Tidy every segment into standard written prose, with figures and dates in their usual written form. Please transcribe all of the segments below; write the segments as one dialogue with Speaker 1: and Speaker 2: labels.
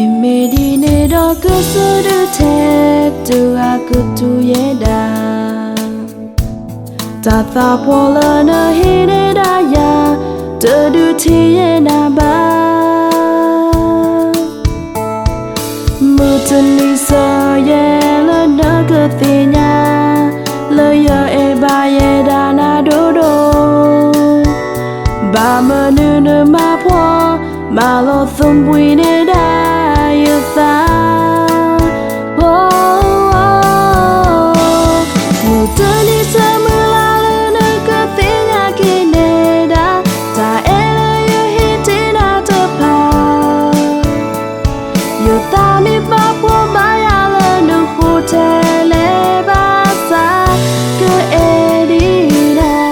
Speaker 1: Mẹ đi nè đó cứ giữ được thế tu aku tu ye da ta ta po la na hi nè da ya tu du thi ye na ba mu chân đi sơ ye la na cứ ti nha la ya e ba ye da na do do ba ma nu nu ma po ma lo thum bui nè da ta mùa tới đi xa mưa la lên nơi cơ tiếng nhà kia nè đã ta e là yêu hi tí na thơ pa yêu ta mi ba po ba ya lên được phụ thể lệ ba xa cứ e đi na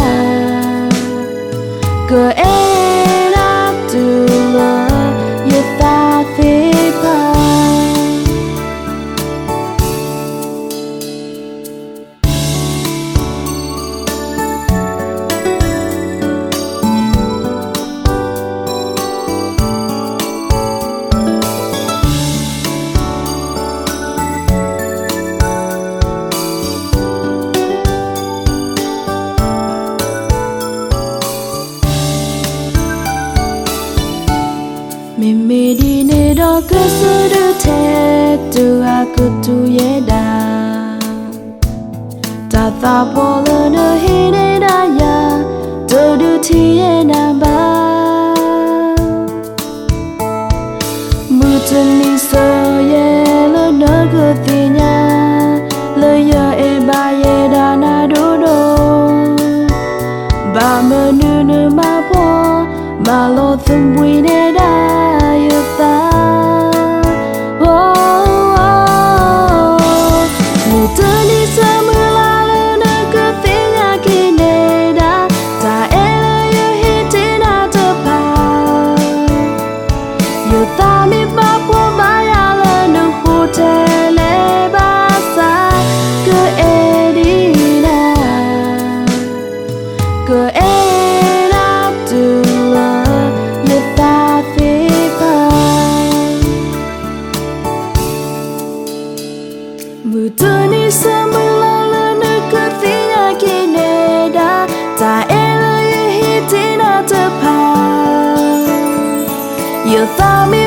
Speaker 1: cứ e na tu lơ yêu ta phi pa Mẹ đi nè đó cứ giữ được thế tu aku tu ye da ta ta po la na hi nè da ya tu du thi ye na ba mu chân đi sơ ye la na cứ ti nha la ya e ba ye da na do do ba ma nu nu ma po ma lo thum bui nè da ta mùa tới đi xa mưa la lên nơi cứ tiếng nhà kia nè đã ta e là yêu hi tí na thơ pa yêu ta mi ba po ba ya lên được phụ thể lệ ba xa cứ e đi na cứ e na tu lơ yêu ta phi pa mưa tới đi xa mưa la lên nơi cứ tiếng nhà kia nè đã ta e là yêu hi tí na thơ pa yêu ta mi